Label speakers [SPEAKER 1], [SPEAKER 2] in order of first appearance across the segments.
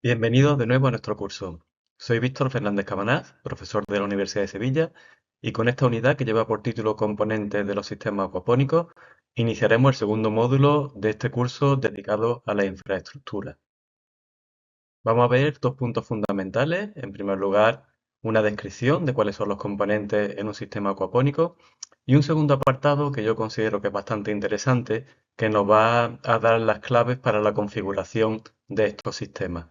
[SPEAKER 1] Bienvenidos de nuevo a nuestro curso. Soy Víctor Fernández Cabanás, profesor de la Universidad de Sevilla, y con esta unidad que lleva por título Componentes de los sistemas acuapónicos, iniciaremos el segundo módulo de este curso dedicado a la infraestructura. Vamos a ver dos puntos fundamentales. En primer lugar, una descripción de cuáles son los componentes en un sistema acuapónico y un segundo apartado que yo considero que es bastante interesante, que nos va a dar las claves para la configuración de estos sistemas.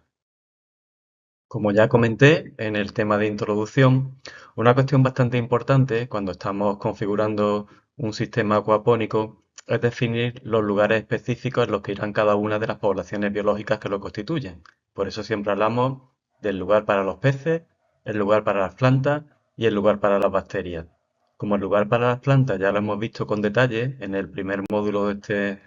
[SPEAKER 1] Como ya comenté en el tema de introducción, una cuestión bastante importante cuando estamos configurando un sistema acuapónico es definir los lugares específicos en los que irán cada una de las poblaciones biológicas que lo constituyen. Por eso siempre hablamos del lugar para los peces, el lugar para las plantas y el lugar para las bacterias. Como el lugar para las plantas ya lo hemos visto con detalle en el primer módulo de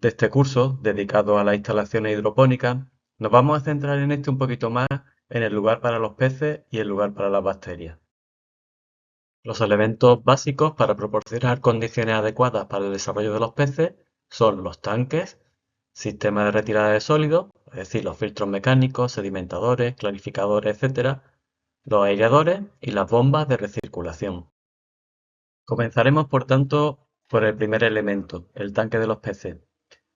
[SPEAKER 1] este curso dedicado a las instalaciones hidropónicas, nos vamos a centrar en este un poquito más en el lugar para los peces y el lugar para las bacterias. Los elementos básicos para proporcionar condiciones adecuadas para el desarrollo de los peces son los tanques, sistemas de retirada de sólidos, es decir, los filtros mecánicos, sedimentadores, clarificadores, etcétera, los aireadores y las bombas de recirculación. Comenzaremos, por tanto, por el primer elemento, el tanque de los peces.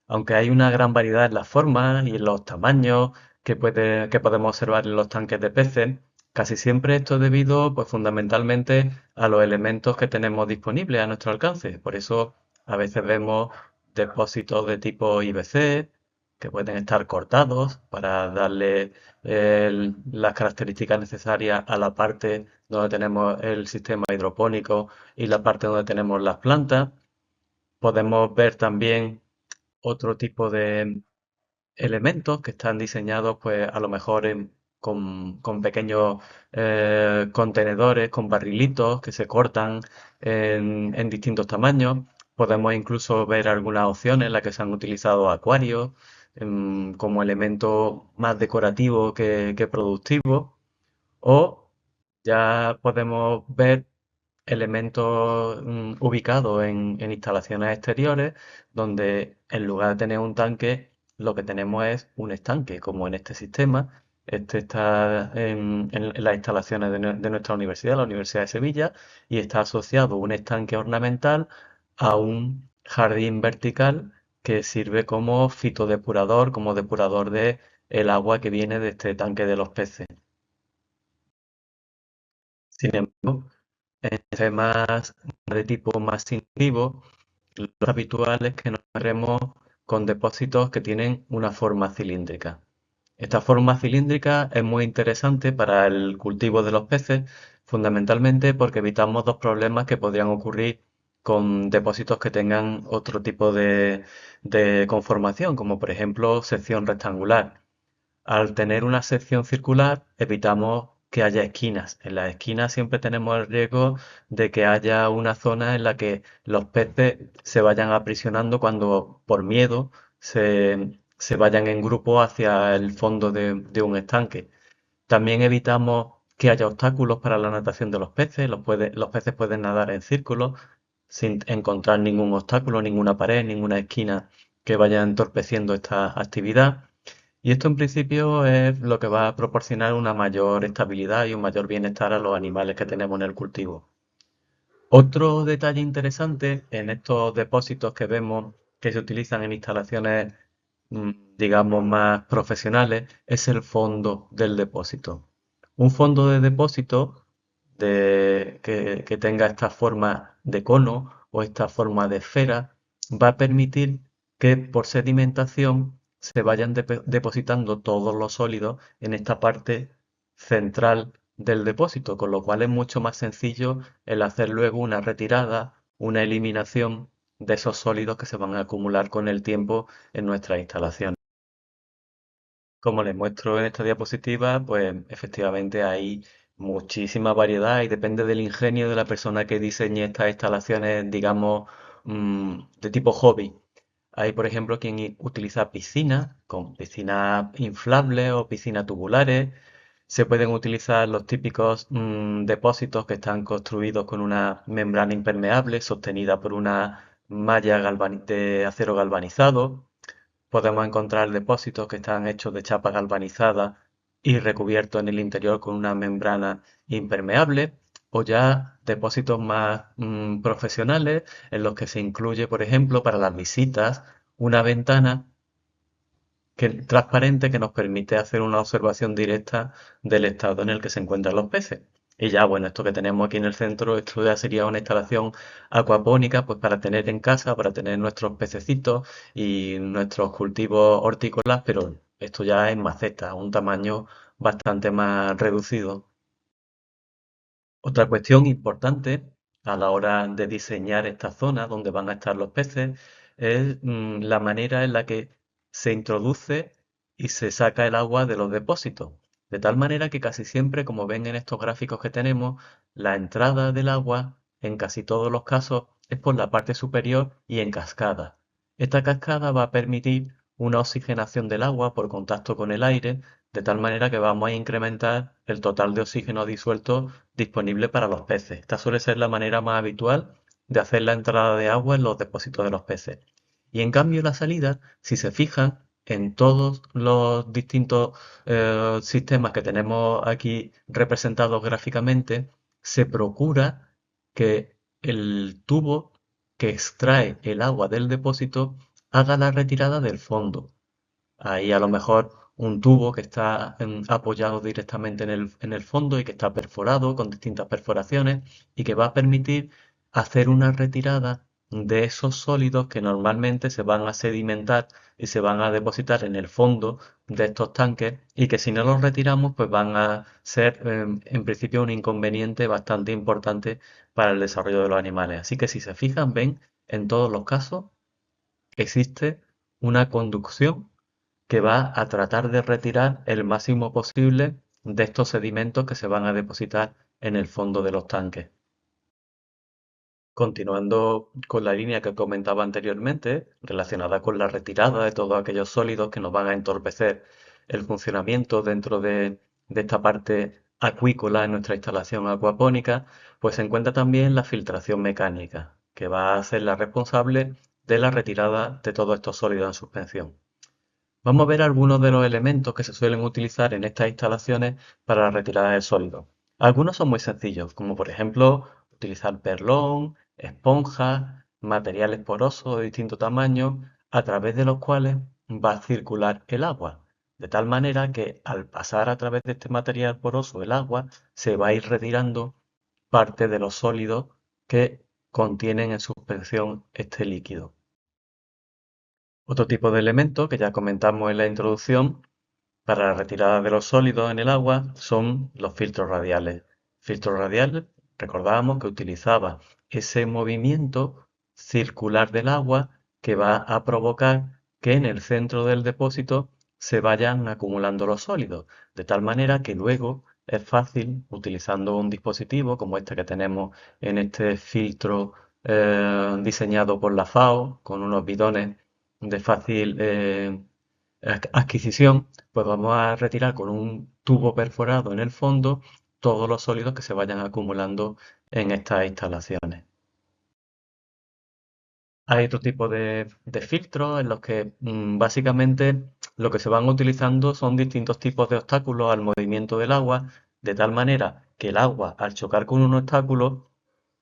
[SPEAKER 1] Aunque hay una gran variedad en las formas y en los tamaños que podemos observar en los tanques de peces, casi siempre esto es debido, pues fundamentalmente, a los elementos que tenemos disponibles a nuestro alcance. Por eso a veces vemos depósitos de tipo IBC que pueden estar cortados para darle las características necesarias a la parte donde tenemos el sistema hidropónico y la parte donde tenemos las plantas. Podemos ver también otro tipo de elementos que están diseñados, pues a lo mejor con pequeños contenedores, con barrilitos que se cortan en distintos tamaños. Podemos incluso ver algunas opciones en las que se han utilizado acuarios como elemento más decorativo que productivo. O ya podemos ver elementos ubicados en instalaciones exteriores, donde en lugar de tener un tanque, lo que tenemos es un estanque, como en este sistema. Este está en las instalaciones de nuestra universidad, la Universidad de Sevilla, y está asociado un estanque ornamental a un jardín vertical que sirve como fitodepurador, como depurador de el agua que viene de este tanque de los peces. Sin embargo, en temas de tipo más instintivo, lo habitual es que nos encontremos con depósitos que tienen una forma cilíndrica. Esta forma cilíndrica es muy interesante para el cultivo de los peces, fundamentalmente porque evitamos dos problemas que podrían ocurrir con depósitos que tengan otro tipo de conformación, como por ejemplo sección rectangular. Al tener una sección circular, evitamos que haya esquinas. En las esquinas siempre tenemos el riesgo de que haya una zona en la que los peces se vayan aprisionando cuando por miedo se vayan en grupo hacia el fondo de un estanque. También evitamos que haya obstáculos para la natación de los peces. Los peces pueden nadar en círculos sin encontrar ningún obstáculo, ninguna pared, ninguna esquina que vaya entorpeciendo esta actividad. Y esto en principio es lo que va a proporcionar una mayor estabilidad y un mayor bienestar a los animales que tenemos en el cultivo. Otro detalle interesante en estos depósitos que vemos que se utilizan en instalaciones, digamos, más profesionales, es el fondo del depósito. Un fondo de depósito que tenga esta forma de cono o esta forma de esfera va a permitir que por sedimentación se vayan depositando todos los sólidos en esta parte central del depósito, con lo cual es mucho más sencillo el hacer luego una retirada, una eliminación de esos sólidos que se van a acumular con el tiempo en nuestra instalación. Como les muestro en esta diapositiva, pues efectivamente hay muchísima variedad y depende del ingenio de la persona que diseñe estas instalaciones, digamos, de tipo hobby. Hay, por ejemplo, quien utiliza piscinas, con piscinas inflables o piscinas tubulares. Se pueden utilizar los típicos depósitos que están construidos con una membrana impermeable sostenida por una malla de acero galvanizado. Podemos encontrar depósitos que están hechos de chapa galvanizada y recubierto en el interior con una membrana impermeable, o ya depósitos más profesionales en los que se incluye, por ejemplo, para las visitas, una ventana transparente que nos permite hacer una observación directa del estado en el que se encuentran los peces. Y ya, bueno, esto que tenemos aquí en el centro, esto ya sería una instalación acuapónica, pues para tener en casa, para tener nuestros pececitos y nuestros cultivos hortícolas, pero esto ya es maceta, un tamaño bastante más reducido. Otra cuestión importante a la hora de diseñar esta zona donde van a estar los peces es la manera en la que se introduce y se saca el agua de los depósitos. De tal manera que casi siempre, como ven en estos gráficos que tenemos, la entrada del agua en casi todos los casos es por la parte superior y en cascada. Esta cascada va a permitir una oxigenación del agua por contacto con el aire, de tal manera que vamos a incrementar el total de oxígeno disuelto disponible para los peces. Esta suele ser la manera más habitual de hacer la entrada de agua en los depósitos de los peces. Y en cambio la salida, si se fijan en todos los distintos sistemas que tenemos aquí representados gráficamente, se procura que el tubo que extrae el agua del depósito haga la retirada del fondo. Hay a lo mejor un tubo que está apoyado directamente en el fondo y que está perforado con distintas perforaciones y que va a permitir hacer una retirada de esos sólidos que normalmente se van a sedimentar y se van a depositar en el fondo de estos tanques y que si no los retiramos pues van a ser en principio un inconveniente bastante importante para el desarrollo de los animales. Así que si se fijan, ven, en todos los casos existe una conducción que va a tratar de retirar el máximo posible de estos sedimentos que se van a depositar en el fondo de los tanques. Continuando con la línea que comentaba anteriormente, relacionada con la retirada de todos aquellos sólidos que nos van a entorpecer el funcionamiento dentro de esta parte acuícola en nuestra instalación acuapónica, pues se encuentra también la filtración mecánica, que va a ser la responsable de la retirada de todos estos sólidos en suspensión. Vamos a ver algunos de los elementos que se suelen utilizar en estas instalaciones para la retirada del sólido. Algunos son muy sencillos, como por ejemplo utilizar perlón, esponjas, materiales porosos de distinto tamaño, a través de los cuales va a circular el agua. De tal manera que al pasar a través de este material poroso el agua, se va a ir retirando parte de los sólidos que contienen en suspensión este líquido. Otro tipo de elemento que ya comentamos en la introducción para la retirada de los sólidos en el agua son los filtros radiales. Filtro radial, recordábamos que utilizaba ese movimiento circular del agua que va a provocar que en el centro del depósito se vayan acumulando los sólidos, de tal manera que luego es fácil, utilizando un dispositivo como este que tenemos en este filtro diseñado por la FAO, con unos bidones de fácil adquisición, pues vamos a retirar con un tubo perforado en el fondo todos los sólidos que se vayan acumulando en estas instalaciones. Hay otro tipo de filtros en los que básicamente lo que se van utilizando son distintos tipos de obstáculos al movimiento del agua, de tal manera que el agua al chocar con un obstáculo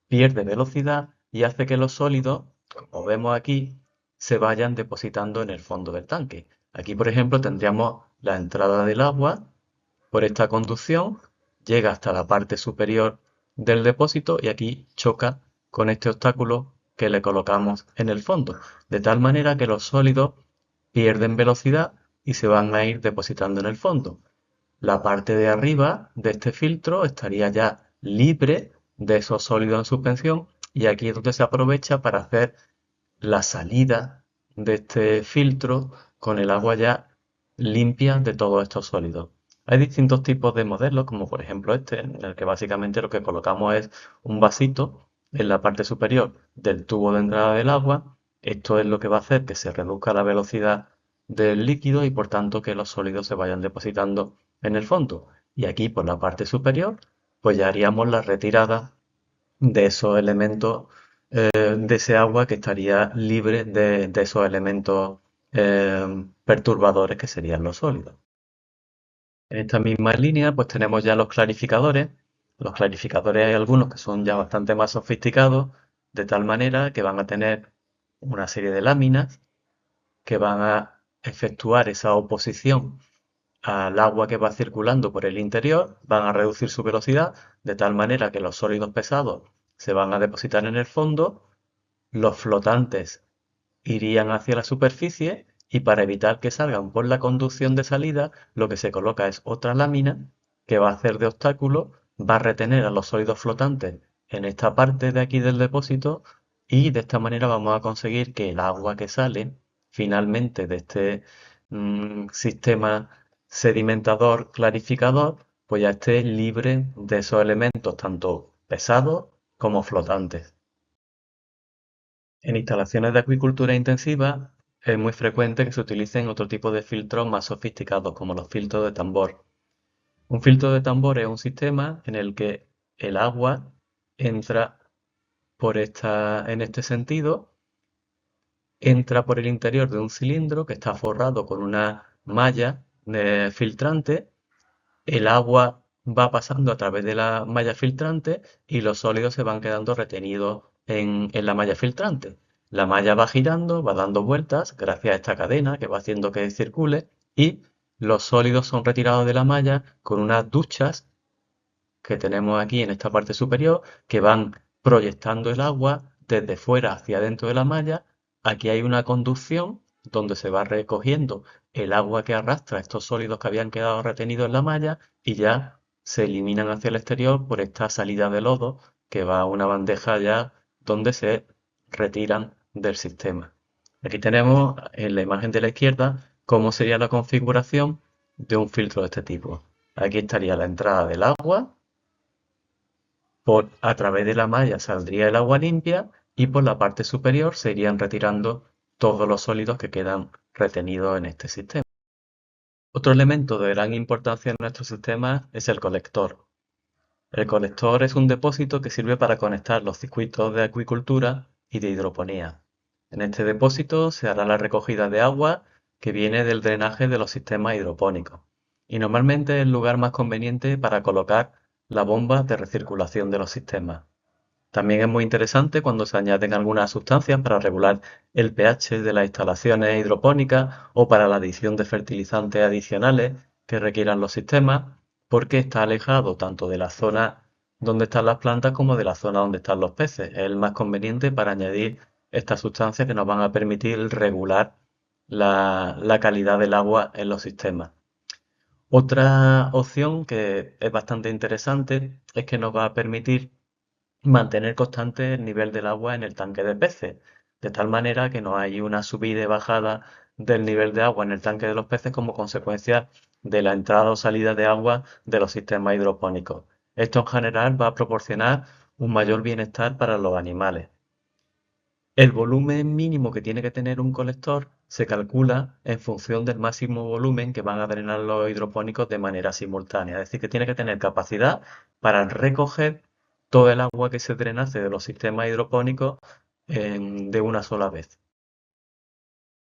[SPEAKER 1] pierde velocidad y hace que los sólidos, como vemos aquí, se vayan depositando en el fondo del tanque. Aquí, por ejemplo, tendríamos la entrada del agua por esta conducción, llega hasta la parte superior del depósito y aquí choca con este obstáculo que le colocamos en el fondo, de tal manera que los sólidos pierden velocidad y se van a ir depositando en el fondo. La parte de arriba de este filtro estaría ya libre de esos sólidos en suspensión y aquí es donde se aprovecha para hacer la salida de este filtro con el agua ya limpia de todos estos sólidos. Hay distintos tipos de modelos, como por ejemplo este, en el que básicamente lo que colocamos es un vasito en la parte superior del tubo de entrada del agua. Esto es lo que va a hacer que se reduzca la velocidad del líquido y por tanto que los sólidos se vayan depositando en el fondo. Y aquí por la parte superior, pues ya haríamos la retirada de esos elementos de ese agua que estaría libre de esos elementos perturbadores que serían los sólidos. En esta misma línea, pues tenemos ya los clarificadores. Los clarificadores hay algunos que son ya bastante más sofisticados, de tal manera que van a tener una serie de láminas que van a efectuar esa oposición al agua que va circulando por el interior, van a reducir su velocidad de tal manera que los sólidos pesados se van a depositar en el fondo, los flotantes irían hacia la superficie y para evitar que salgan por la conducción de salida, lo que se coloca es otra lámina que va a hacer de obstáculo, va a retener a los sólidos flotantes en esta parte de aquí del depósito y de esta manera vamos a conseguir que el agua que sale finalmente de este sistema sedimentador clarificador pues ya esté libre de esos elementos tanto pesados como flotantes. En instalaciones de acuicultura intensiva es muy frecuente que se utilicen otro tipo de filtros más sofisticados, como los filtros de tambor. Un filtro de tambor es un sistema en el que el agua entra en este sentido, entra por el interior de un cilindro que está forrado con una malla filtrante. El agua va pasando a través de la malla filtrante y los sólidos se van quedando retenidos en la malla filtrante. La malla va girando, va dando vueltas gracias a esta cadena que va haciendo que circule y los sólidos son retirados de la malla con unas duchas que tenemos aquí en esta parte superior que van proyectando el agua desde fuera hacia adentro de la malla. Aquí hay una conducción donde se va recogiendo el agua que arrastra estos sólidos que habían quedado retenidos en la malla y ya se eliminan hacia el exterior por esta salida de lodo que va a una bandeja ya donde se retiran del sistema. Aquí tenemos en la imagen de la izquierda cómo sería la configuración de un filtro de este tipo. Aquí estaría la entrada del agua, a través de la malla saldría el agua limpia y por la parte superior se irían retirando todos los sólidos que quedan retenidos en este sistema. Otro elemento de gran importancia en nuestro sistema es el colector. El colector es un depósito que sirve para conectar los circuitos de acuicultura y de hidroponía. En este depósito se hará la recogida de agua que viene del drenaje de los sistemas hidropónicos y normalmente es el lugar más conveniente para colocar la bomba de recirculación de los sistemas. También es muy interesante cuando se añaden algunas sustancias para regular el pH de las instalaciones hidropónicas o para la adición de fertilizantes adicionales que requieran los sistemas, porque está alejado tanto de la zona donde están las plantas como de la zona donde están los peces. Es el más conveniente para añadir estas sustancias que nos van a permitir regular la calidad del agua en los sistemas. Otra opción que es bastante interesante es que nos va a permitir mantener constante el nivel del agua en el tanque de peces, de tal manera que no hay una subida y bajada del nivel de agua en el tanque de los peces como consecuencia de la entrada o salida de agua de los sistemas hidropónicos. Esto en general va a proporcionar un mayor bienestar para los animales. El volumen mínimo que tiene que tener un colector se calcula en función del máximo volumen que van a drenar los hidropónicos de manera simultánea. Es decir, que tiene que tener capacidad para recoger todo el agua que se drenase de los sistemas hidropónicos de una sola vez.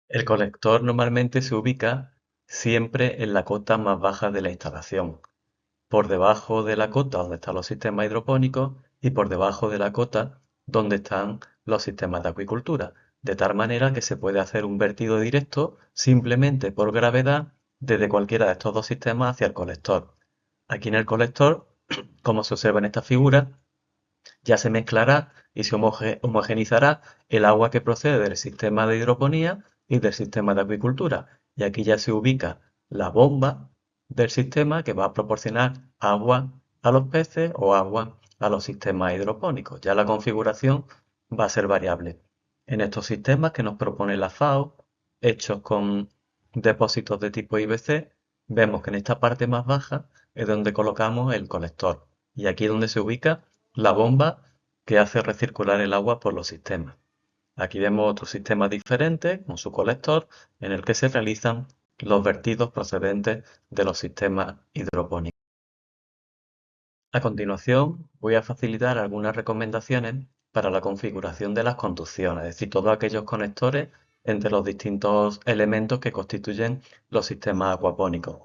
[SPEAKER 1] El colector normalmente se ubica siempre en la cota más baja de la instalación, por debajo de la cota donde están los sistemas hidropónicos y por debajo de la cota donde están los sistemas de acuicultura, de tal manera que se puede hacer un vertido directo simplemente por gravedad desde cualquiera de estos dos sistemas hacia el colector. Aquí en el colector, como se observa en esta figura, ya se mezclará y se homogenizará el agua que procede del sistema de hidroponía y del sistema de acuicultura. Y aquí ya se ubica la bomba del sistema que va a proporcionar agua a los peces o agua a los sistemas hidropónicos. Ya la configuración va a ser variable. En estos sistemas que nos propone la FAO, hechos con depósitos de tipo IBC, vemos que en esta parte más baja es donde colocamos el colector. Y aquí es donde se ubica la bomba que hace recircular el agua por los sistemas. Aquí vemos otro sistema diferente con su colector en el que se realizan los vertidos procedentes de los sistemas hidropónicos. A continuación voy a facilitar algunas recomendaciones para la configuración de las conducciones, es decir, todos aquellos conectores entre los distintos elementos que constituyen los sistemas acuapónicos.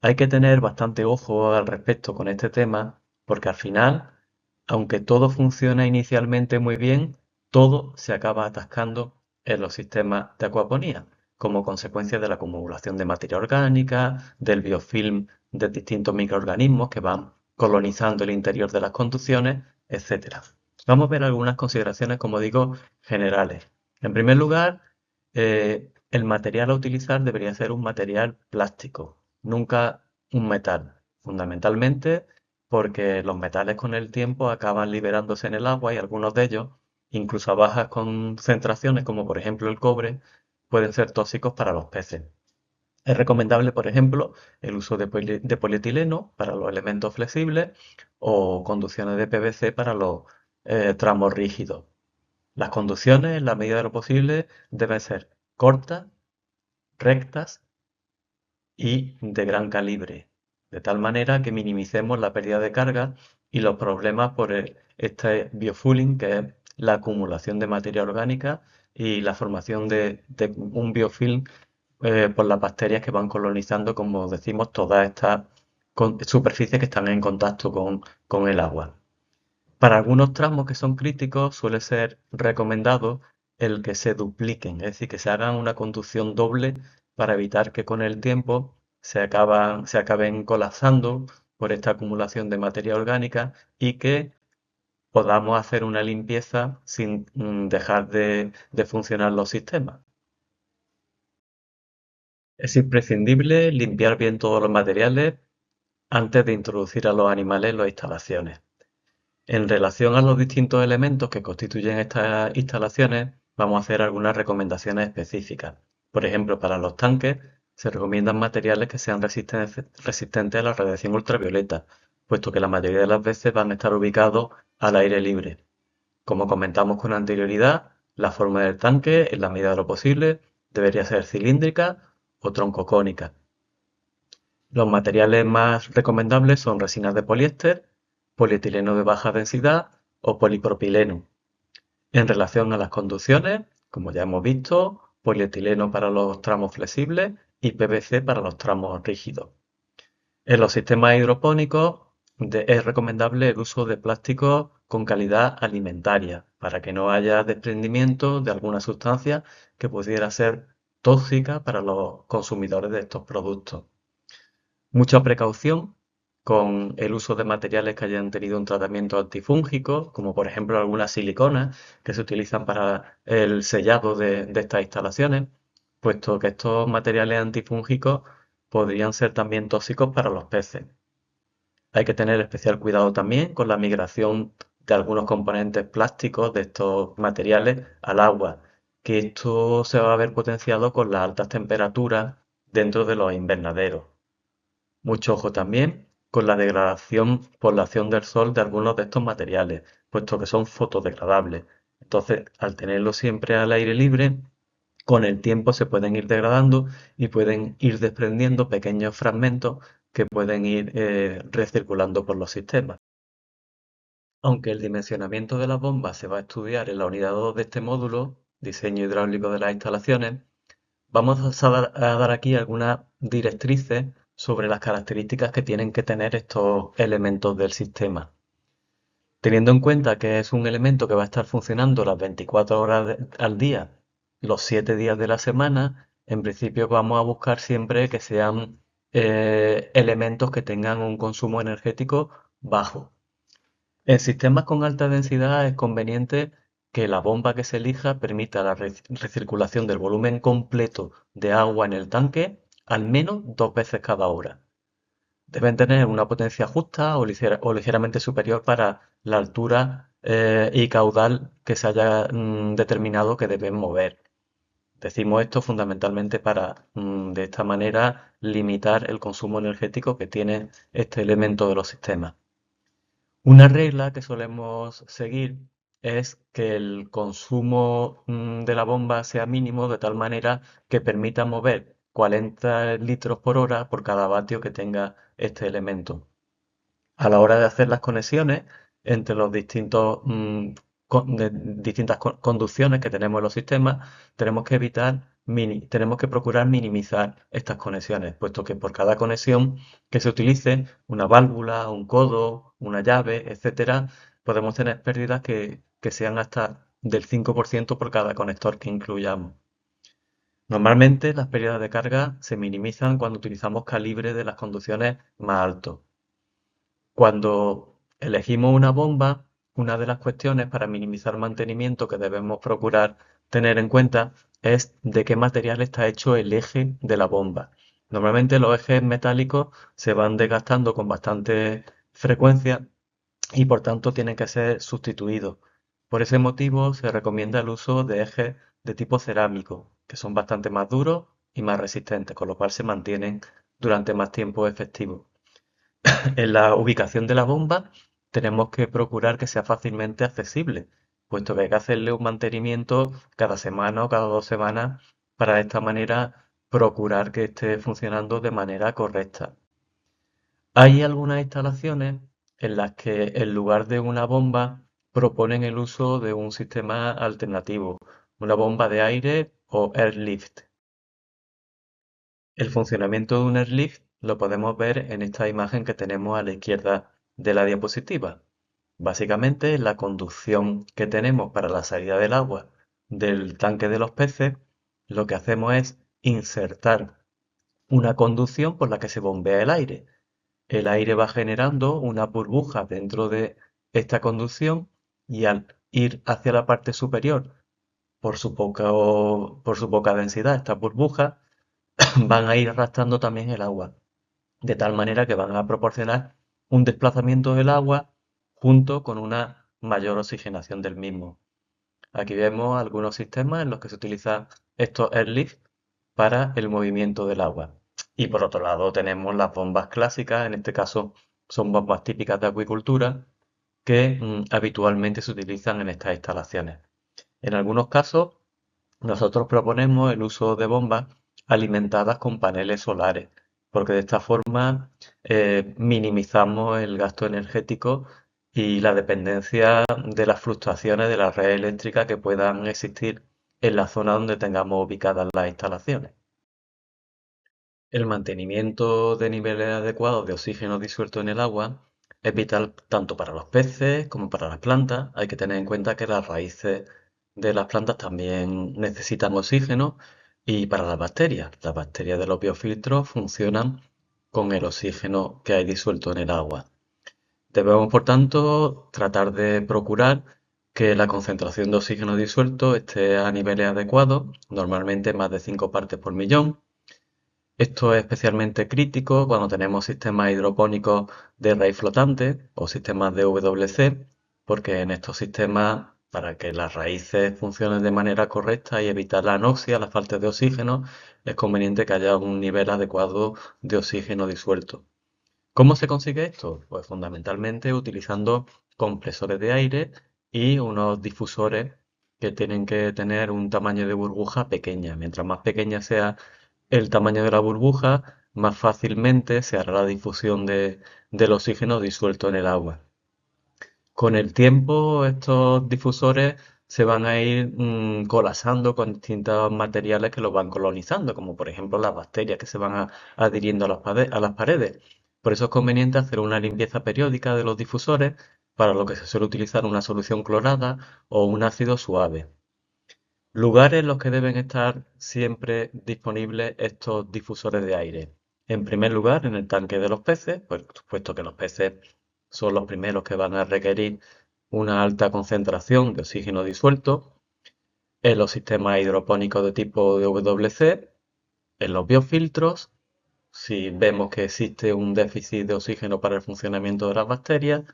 [SPEAKER 1] Hay que tener bastante ojo al respecto con este tema, porque al final, aunque todo funciona inicialmente muy bien, todo se acaba atascando en los sistemas de acuaponía, como consecuencia de la acumulación de materia orgánica, del biofilm de distintos microorganismos que van colonizando el interior de las conducciones, etcétera. Vamos a ver algunas consideraciones, como digo, generales. En primer lugar, el material a utilizar debería ser un material plástico, nunca un metal, fundamentalmente porque los metales con el tiempo acaban liberándose en el agua y algunos de ellos, incluso a bajas concentraciones, como por ejemplo el cobre, pueden ser tóxicos para los peces. Es recomendable, por ejemplo, el uso de polietileno para los elementos flexibles o conducciones de PVC para los tramos rígidos. Las conducciones, en la medida de lo posible, deben ser cortas, rectas y de gran calibre, de tal manera que minimicemos la pérdida de carga y los problemas por este biofouling, que es la acumulación de materia orgánica y la formación de un biofilm por las bacterias que van colonizando, como decimos, todas estas superficies que están en contacto con el agua. Para algunos tramos que son críticos suele ser recomendado el que se dupliquen, es decir, que se hagan una conducción doble para evitar que con el tiempo se acaben colapsando por esta acumulación de materia orgánica y que podamos hacer una limpieza sin dejar de funcionar los sistemas. Es imprescindible limpiar bien todos los materiales antes de introducir a los animales en las instalaciones. En relación a los distintos elementos que constituyen estas instalaciones, vamos a hacer algunas recomendaciones específicas. Por ejemplo, para los tanques se recomiendan materiales que sean resistentes a la radiación ultravioleta, puesto que la mayoría de las veces van a estar ubicados al aire libre. Como comentamos con anterioridad, la forma del tanque, en la medida de lo posible, debería ser cilíndrica o troncocónica. Los materiales más recomendables son resinas de poliéster, polietileno de baja densidad o polipropileno. En relación a las conducciones, como ya hemos visto, polietileno para los tramos flexibles y PVC para los tramos rígidos. En los sistemas hidropónicos es recomendable el uso de plásticos con calidad alimentaria para que no haya desprendimiento de alguna sustancia que pudiera ser tóxica para los consumidores de estos productos. Mucha precaución con el uso de materiales que hayan tenido un tratamiento antifúngico, como por ejemplo algunas siliconas que se utilizan para el sellado de estas instalaciones, puesto que estos materiales antifúngicos podrían ser también tóxicos para los peces. Hay que tener especial cuidado también con la migración de algunos componentes plásticos de estos materiales al agua, que esto se va a ver potenciado con las altas temperaturas dentro de los invernaderos. Mucho ojo también con la degradación por la acción del sol de algunos de estos materiales, puesto que son fotodegradables. Entonces, al tenerlos siempre al aire libre, con el tiempo se pueden ir degradando y pueden ir desprendiendo pequeños fragmentos que pueden ir recirculando por los sistemas. Aunque el dimensionamiento de las bombas se va a estudiar en la unidad 2 de este módulo, diseño hidráulico de las instalaciones, vamos a dar aquí algunas directrices sobre las características que tienen que tener estos elementos del sistema. Teniendo en cuenta que es un elemento que va a estar funcionando las 24 horas al día, los 7 días de la semana, en principio vamos a buscar siempre que sean elementos que tengan un consumo energético bajo. En sistemas con alta densidad es conveniente que la bomba que se elija permita la recirculación del volumen completo de agua en el tanque al menos 2 veces cada hora. Deben tener una potencia justa o ligeramente superior para la altura y caudal que se haya determinado que deben mover. Decimos esto fundamentalmente para, de esta manera, limitar el consumo energético que tiene este elemento de los sistemas. Una regla que solemos seguir es que el consumo de la bomba sea mínimo de tal manera que permita mover 40 litros por hora por cada vatio que tenga este elemento. A la hora de hacer las conexiones entre los distintas conducciones que tenemos en los sistemas, tenemos que evitar tenemos que procurar minimizar estas conexiones, puesto que por cada conexión que se utilice, una válvula, un codo, una llave, etcétera, podemos tener pérdidas que sean hasta del 5% por cada conector que incluyamos. Normalmente las pérdidas de carga se minimizan cuando utilizamos calibres de las conducciones más altos. Cuando elegimos una bomba, una de las cuestiones para minimizar mantenimiento que debemos procurar tener en cuenta es de qué material está hecho el eje de la bomba. Normalmente los ejes metálicos se van desgastando con bastante frecuencia y por tanto tienen que ser sustituidos. Por ese motivo se recomienda el uso de ejes de tipo cerámico, que son bastante más duros y más resistentes, con lo cual se mantienen durante más tiempo efectivo. En la ubicación de la bomba tenemos que procurar que sea fácilmente accesible, puesto que hay que hacerle un mantenimiento cada semana o cada 2 semanas para de esta manera procurar que esté funcionando de manera correcta. Hay algunas instalaciones en las que en lugar de una bomba proponen el uso de un sistema alternativo, una bomba de aire o airlift. El funcionamiento de un airlift lo podemos ver en esta imagen que tenemos a la izquierda de la diapositiva. Básicamente, la conducción que tenemos para la salida del agua del tanque de los peces, lo que hacemos es insertar una conducción por la que se bombea el aire. El aire va generando una burbuja dentro de esta conducción y al ir hacia la parte superior por su poca densidad, estas burbujas van a ir arrastrando también el agua, de tal manera que van a proporcionar un desplazamiento del agua junto con una mayor oxigenación del mismo. Aquí vemos algunos sistemas en los que se utilizan estos airlift para el movimiento del agua. Y por otro lado tenemos las bombas clásicas, en este caso son bombas típicas de acuicultura que habitualmente se utilizan en estas instalaciones. En algunos casos nosotros proponemos el uso de bombas alimentadas con paneles solares, porque de esta forma minimizamos el gasto energético y la dependencia de las fluctuaciones de la red eléctrica que puedan existir en la zona donde tengamos ubicadas las instalaciones. El mantenimiento de niveles adecuados de oxígeno disuelto en el agua es vital tanto para los peces como para las plantas. Hay que tener en cuenta que las raíces de las plantas también necesitan oxígeno y para las bacterias. Las bacterias de los biofiltros funcionan con el oxígeno que hay disuelto en el agua. Debemos, por tanto, tratar de procurar que la concentración de oxígeno disuelto esté a niveles adecuados, normalmente más de 5 partes por millón. Esto es especialmente crítico cuando tenemos sistemas hidropónicos de raíz flotante o sistemas de WC, porque en estos sistemas, para que las raíces funcionen de manera correcta y evitar la anoxia, la falta de oxígeno, es conveniente que haya un nivel adecuado de oxígeno disuelto. ¿Cómo se consigue esto? Pues fundamentalmente utilizando compresores de aire y unos difusores que tienen que tener un tamaño de burbuja pequeña. Mientras más pequeña sea el tamaño de la burbuja, más fácilmente se hará la difusión del oxígeno disuelto en el agua. Con el tiempo, estos difusores se van a ir colapsando con distintos materiales que los van colonizando, como por ejemplo las bacterias que se van adhiriendo a a las paredes. Por eso es conveniente hacer una limpieza periódica de los difusores, para lo que se suele utilizar una solución clorada o un ácido suave. Lugares en los que deben estar siempre disponibles estos difusores de aire. En primer lugar, en el tanque de los peces, pues, puesto que los peces son los primeros que van a requerir una alta concentración de oxígeno disuelto. En los sistemas hidropónicos de tipo WC, en los biofiltros, si vemos que existe un déficit de oxígeno para el funcionamiento de las bacterias.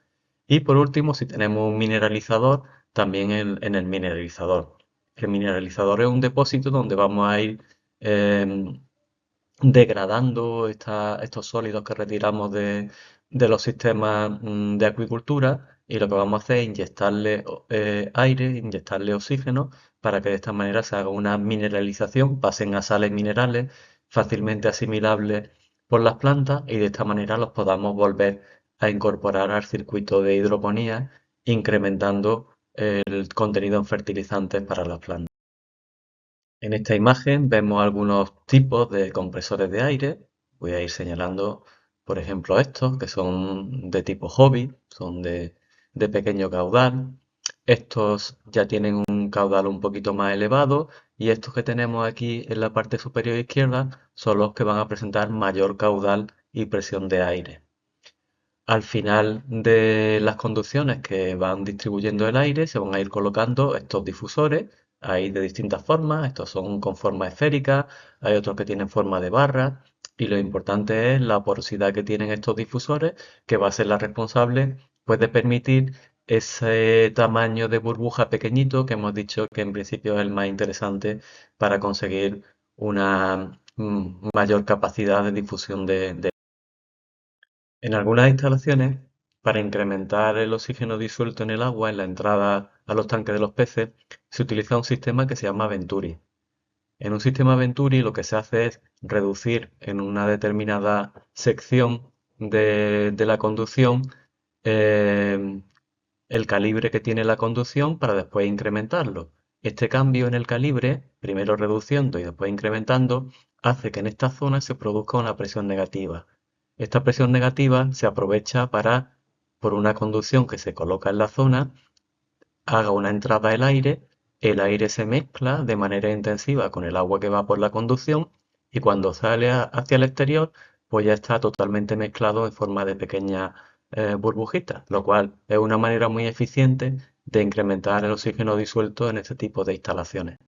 [SPEAKER 1] Y por último, si tenemos un mineralizador, también en el mineralizador. El mineralizador es un depósito donde vamos a ir em, degradando estos sólidos que retiramos de los sistemas de acuicultura, y lo que vamos a hacer es inyectarle aire, inyectarle oxígeno para que de esta manera se haga una mineralización, pasen a sales minerales fácilmente asimilables por las plantas y de esta manera los podamos volver a incorporar al circuito de hidroponía, incrementando el contenido en fertilizantes para las plantas. En esta imagen vemos algunos tipos de compresores de aire. Voy a ir señalando, por ejemplo, estos que son de tipo hobby, son de pequeño caudal. Estos ya tienen un caudal un poquito más elevado y estos que tenemos aquí en la parte superior izquierda son los que van a presentar mayor caudal y presión de aire. Al final de las conducciones que van distribuyendo el aire se van a ir colocando estos difusores, hay de distintas formas, estos son con forma esférica, hay otros que tienen forma de barra y lo importante es la porosidad que tienen estos difusores que va a ser la responsable pues de permitir ese tamaño de burbuja pequeñito que hemos dicho que en principio es el más interesante para conseguir una mayor capacidad de difusión de en algunas instalaciones, para incrementar el oxígeno disuelto en el agua en la entrada a los tanques de los peces, se utiliza un sistema que se llama Venturi. En un sistema Venturi lo que se hace es reducir en una determinada sección de la conducción eh, el calibre que tiene la conducción para después incrementarlo. Este cambio en el calibre, primero reduciendo y después incrementando, hace que en esta zona se produzca una presión negativa. Esta presión negativa se aprovecha para, por una conducción que se coloca en la zona, haga una entrada el aire se mezcla de manera intensiva con el agua que va por la conducción y cuando sale hacia el exterior, pues ya está totalmente mezclado en forma de pequeñas burbujitas, lo cual es una manera muy eficiente de incrementar el oxígeno disuelto en este tipo de instalaciones.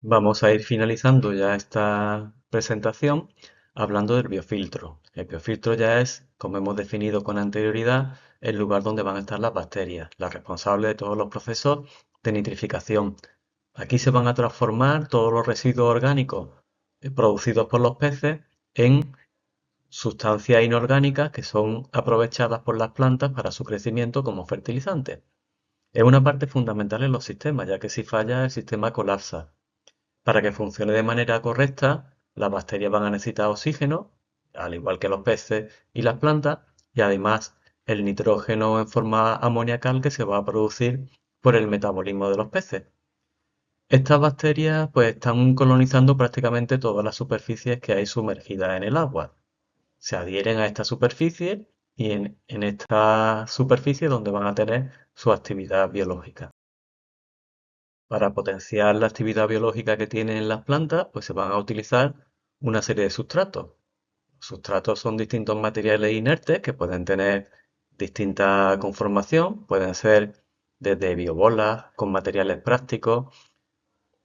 [SPEAKER 1] Vamos a ir finalizando ya esta presentación hablando del biofiltro. El biofiltro ya es, como hemos definido con anterioridad, el lugar donde van a estar las bacterias, las responsables de todos los procesos de nitrificación. Aquí se van a transformar todos los residuos orgánicos producidos por los peces en sustancias inorgánicas que son aprovechadas por las plantas para su crecimiento como fertilizantes. Es una parte fundamental en los sistemas, ya que si falla el sistema colapsa. Para que funcione de manera correcta, las bacterias van a necesitar oxígeno, al igual que los peces y las plantas, y además el nitrógeno en forma amoniacal que se va a producir por el metabolismo de los peces. Estas bacterias pues están colonizando prácticamente todas las superficies que hay sumergidas en el agua. Se adhieren a esta superficie y en esta superficie donde van a tener su actividad biológica. Para potenciar la actividad biológica que tienen las plantas, pues se van a utilizar una serie de sustratos. Los sustratos son distintos materiales inertes que pueden tener distinta conformación, pueden ser desde biobolas con materiales prácticos,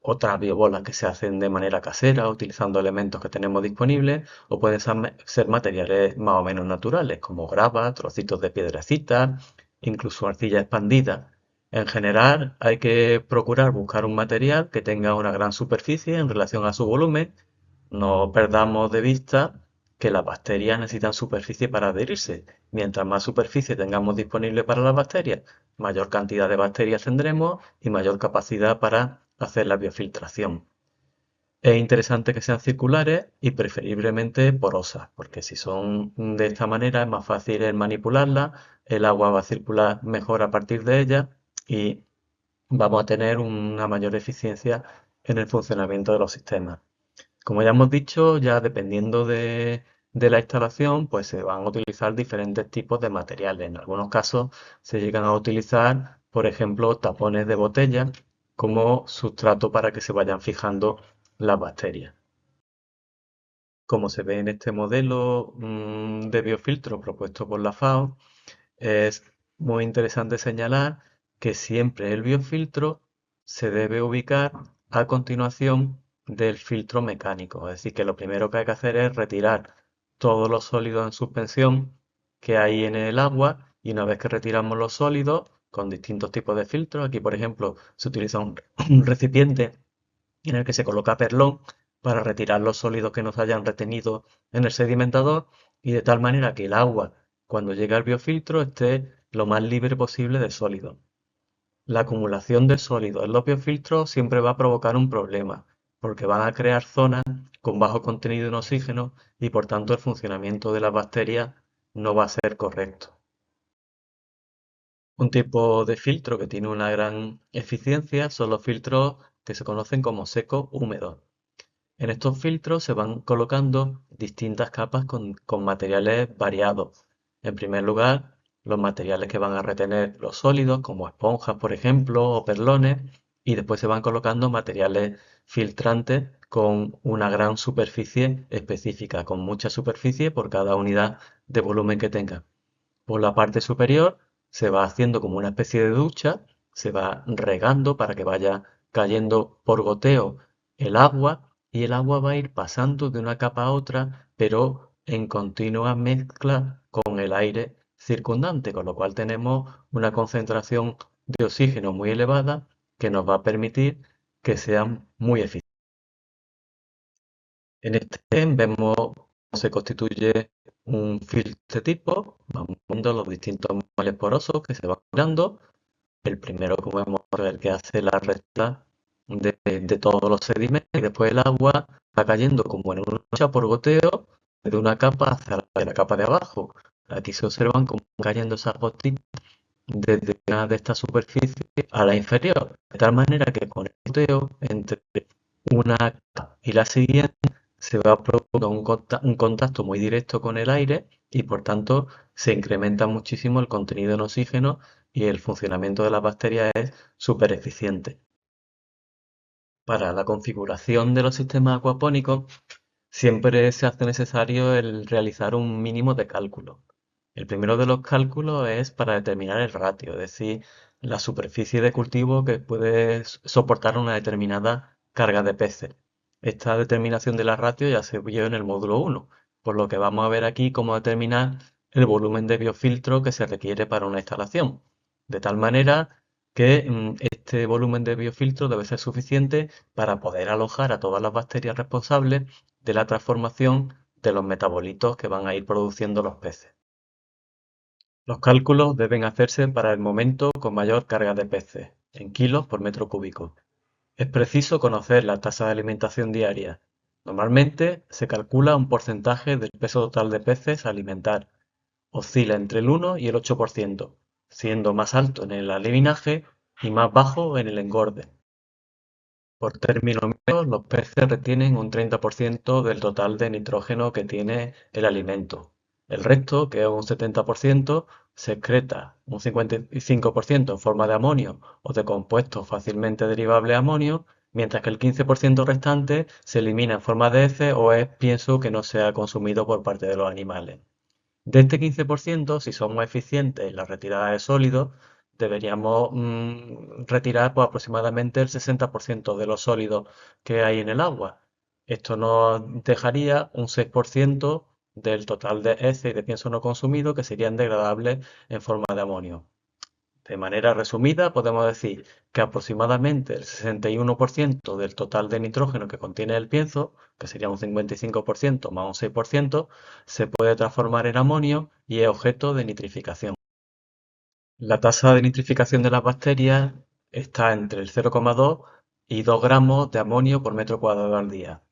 [SPEAKER 1] otras biobolas que se hacen de manera casera utilizando elementos que tenemos disponibles, o pueden ser materiales más o menos naturales, como grava, trocitos de piedrecita, incluso arcilla expandida. En general, hay que procurar buscar un material que tenga una gran superficie en relación a su volumen. No perdamos de vista que las bacterias necesitan superficie para adherirse. Mientras más superficie tengamos disponible para las bacterias, mayor cantidad de bacterias tendremos y mayor capacidad para hacer la biofiltración. Es interesante que sean circulares y preferiblemente porosas, porque si son de esta manera es más fácil el manipularlas, el agua va a circular mejor a partir de ellas y vamos a tener una mayor eficiencia en el funcionamiento de los sistemas. Como ya hemos dicho, ya dependiendo de la instalación, pues se van a utilizar diferentes tipos de materiales. En algunos casos se llegan a utilizar, por ejemplo, tapones de botella como sustrato para que se vayan fijando las bacterias. Como se ve en este modelo de biofiltro propuesto por la FAO, es muy interesante señalar que siempre el biofiltro se debe ubicar a continuación del filtro mecánico. Es decir, que lo primero que hay que hacer es retirar todos los sólidos en suspensión que hay en el agua y una vez que retiramos los sólidos con distintos tipos de filtros, aquí por ejemplo se utiliza un recipiente en el que se coloca perlón para retirar los sólidos que nos hayan retenido en el sedimentador y de tal manera que el agua cuando llegue al biofiltro esté lo más libre posible de sólidos. La acumulación de sólidos en los biofiltros siempre va a provocar un problema, porque van a crear zonas con bajo contenido en oxígeno y por tanto el funcionamiento de las bacterias no va a ser correcto. Un tipo de filtro que tiene una gran eficiencia son los filtros que se conocen como secos húmedos. En estos filtros se van colocando distintas capas con materiales variados. En primer lugar, los materiales que van a retener los sólidos, como esponjas, por ejemplo, o perlones, y después se van colocando materiales filtrantes con una gran superficie específica, con mucha superficie por cada unidad de volumen que tenga. Por la parte superior se va haciendo como una especie de ducha, se va regando para que vaya cayendo por goteo el agua y el agua va a ir pasando de una capa a otra, pero en continua mezcla con el aire circundante, con lo cual tenemos una concentración de oxígeno muy elevada que nos va a permitir que sean muy eficientes. En este vemos cómo se constituye un filtro de este tipo, vamos viendo los distintos materiales porosos que se van creando. El primero, como vemos, es el que hace la recta de todos los sedimentos y después el agua va cayendo como en una ducha por goteo de una capa hacia la capa de abajo. Aquí se observan cómo van cayendo esas gotitas desde una de estas superficies a la inferior, de tal manera que con el goteo entre una capa y la siguiente se va a provocar un contacto muy directo con el aire y por tanto se incrementa muchísimo el contenido en oxígeno y el funcionamiento de las bacterias es súper eficiente. Para la configuración de los sistemas acuapónicos siempre se hace necesario el realizar un mínimo de cálculo. El primero de los cálculos es para determinar el ratio, es decir, la superficie de cultivo que puede soportar una determinada carga de peces. Esta determinación de la ratio ya se vio en el módulo 1, por lo que vamos a ver aquí cómo determinar el volumen de biofiltro que se requiere para una instalación. De tal manera que este volumen de biofiltro debe ser suficiente para poder alojar a todas las bacterias responsables de la transformación de los metabolitos que van a ir produciendo los peces. Los cálculos deben hacerse para el momento con mayor carga de peces, en kilos por metro cúbico. Es preciso conocer la tasa de alimentación diaria. Normalmente se calcula un porcentaje del peso total de peces a alimentar. Oscila entre el 1 y el 8%, siendo más alto en el alevinaje y más bajo en el engorde. Por términos medios, los peces retienen un 30% del total de nitrógeno que tiene el alimento. El resto, que es un 70%, se excreta un 55% en forma de amonio o de compuestos fácilmente derivables a amonio, mientras que el 15% restante se elimina en forma de heces o es pienso que no sea consumido por parte de los animales. De este 15%, si somos eficientes en la retirada de sólidos, deberíamos retirar pues, aproximadamente el 60% de los sólidos que hay en el agua. Esto nos dejaría un 6% del total de heces y de pienso no consumido que serían degradables en forma de amonio. De manera resumida, podemos decir que aproximadamente el 61% del total de nitrógeno que contiene el pienso, que sería un 55% más un 6%, se puede transformar en amonio y es objeto de nitrificación. La tasa de nitrificación de las bacterias está entre el 0,2 y 2 gramos de amonio por metro cuadrado al día.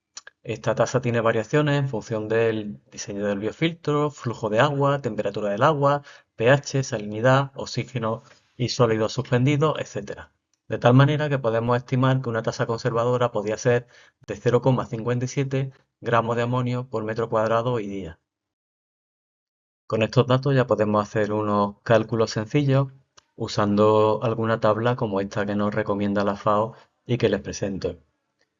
[SPEAKER 1] Esta tasa tiene variaciones en función del diseño del biofiltro, flujo de agua, temperatura del agua, pH, salinidad, oxígeno y sólidos suspendidos, etc. De tal manera que podemos estimar que una tasa conservadora podría ser de 0,57 gramos de amonio por metro cuadrado y día. Con estos datos ya podemos hacer unos cálculos sencillos usando alguna tabla como esta que nos recomienda la FAO y que les presento.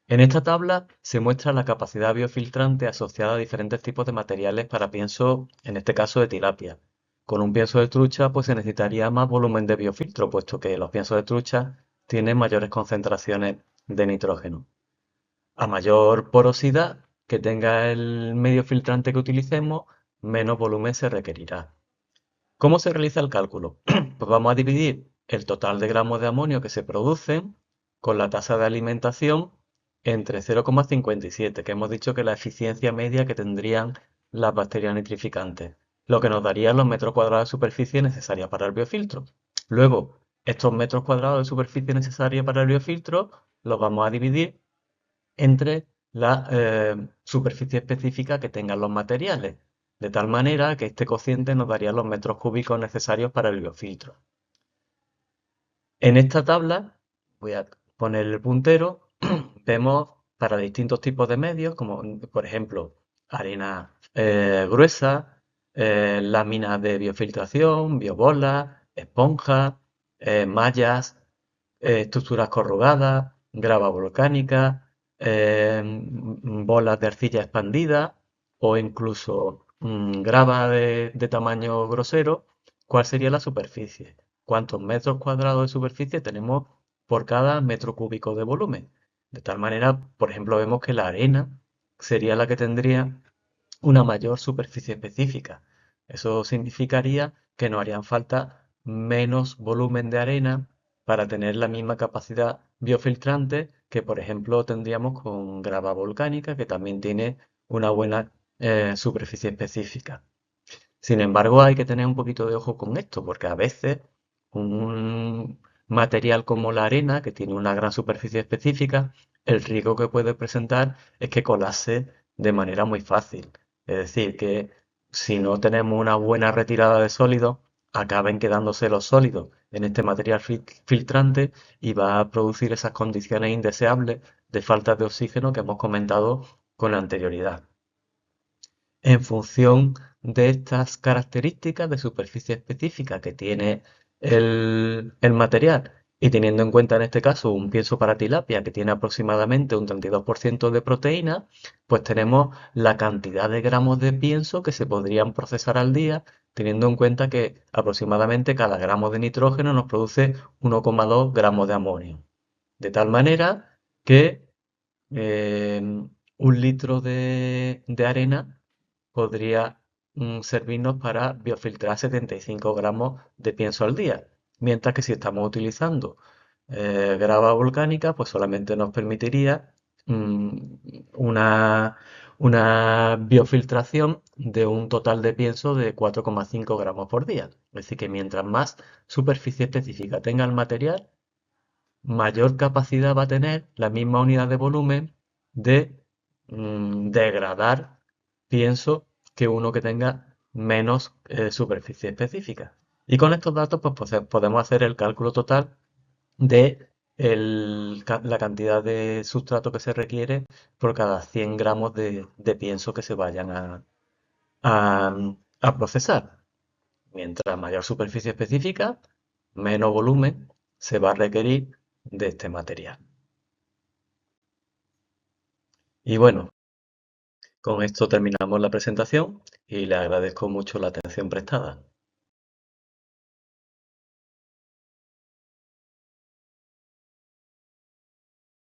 [SPEAKER 1] En esta tabla se muestra la capacidad biofiltrante asociada a diferentes tipos de materiales para pienso, en este caso de tilapia. Con un pienso de trucha pues se necesitaría más volumen de biofiltro, puesto que los piensos de trucha tienen mayores concentraciones de nitrógeno. A mayor porosidad que tenga el medio filtrante que utilicemos, menos volumen se requerirá. ¿Cómo se realiza el cálculo? Pues vamos a dividir el total de gramos de amonio que se producen con la tasa de alimentación entre 0,57, que hemos dicho que es la eficiencia media que tendrían las bacterias nitrificantes, lo que nos daría los metros cuadrados de superficie necesarias para el biofiltro. Luego, estos metros cuadrados de superficie necesarios para el biofiltro los vamos a dividir entre la superficie específica que tengan los materiales, de tal manera que este cociente nos daría los metros cúbicos necesarios para el biofiltro. En esta tabla voy a poner el puntero vemos para distintos tipos de medios, como por ejemplo arena gruesa, láminas de biofiltración, biobolas, esponjas, mallas, estructuras corrugadas, grava volcánica, bolas de arcilla expandida o incluso grava de tamaño grosero. ¿Cuál sería la superficie? ¿Cuántos metros cuadrados de superficie tenemos por cada metro cúbico de volumen? De tal manera, por ejemplo, vemos que la arena sería la que tendría una mayor superficie específica. Eso significaría que nos harían falta menos volumen de arena para tener la misma capacidad biofiltrante que, por ejemplo, tendríamos con grava volcánica, que también tiene una buena superficie específica. Sin embargo, hay que tener un poquito de ojo con esto, porque a veces un material como la arena, que tiene una gran superficie específica, el riesgo que puede presentar es que colapse de manera muy fácil. Es decir, que si no tenemos una buena retirada de sólidos, acaben quedándose los sólidos en este material filtrante y va a producir esas condiciones indeseables de falta de oxígeno que hemos comentado con anterioridad. En función de estas características de superficie específica que tiene el material y teniendo en cuenta en este caso un pienso para tilapia que tiene aproximadamente un 32% de proteína, pues tenemos la cantidad de gramos de pienso que se podrían procesar al día, teniendo en cuenta que aproximadamente cada gramo de nitrógeno nos produce 1,2 gramos de amonio. De tal manera que eh, un litro de arena podría servirnos para biofiltrar 75 gramos de pienso al día. Mientras que si estamos utilizando grava volcánica, pues solamente nos permitiría mm, una, una biofiltración de un total de pienso de 4,5 gramos por día. Es decir, que mientras más superficie específica tenga el material, mayor capacidad va a tener la misma unidad de volumen de degradar pienso que uno que tenga menos superficie específica. Y con estos datos pues, podemos hacer el cálculo total de la cantidad de sustrato que se requiere por cada 100 gramos de pienso que se vayan a procesar. Mientras mayor superficie específica, menos volumen se va a requerir de este material. Y bueno, con esto terminamos la presentación y le agradezco mucho la atención prestada.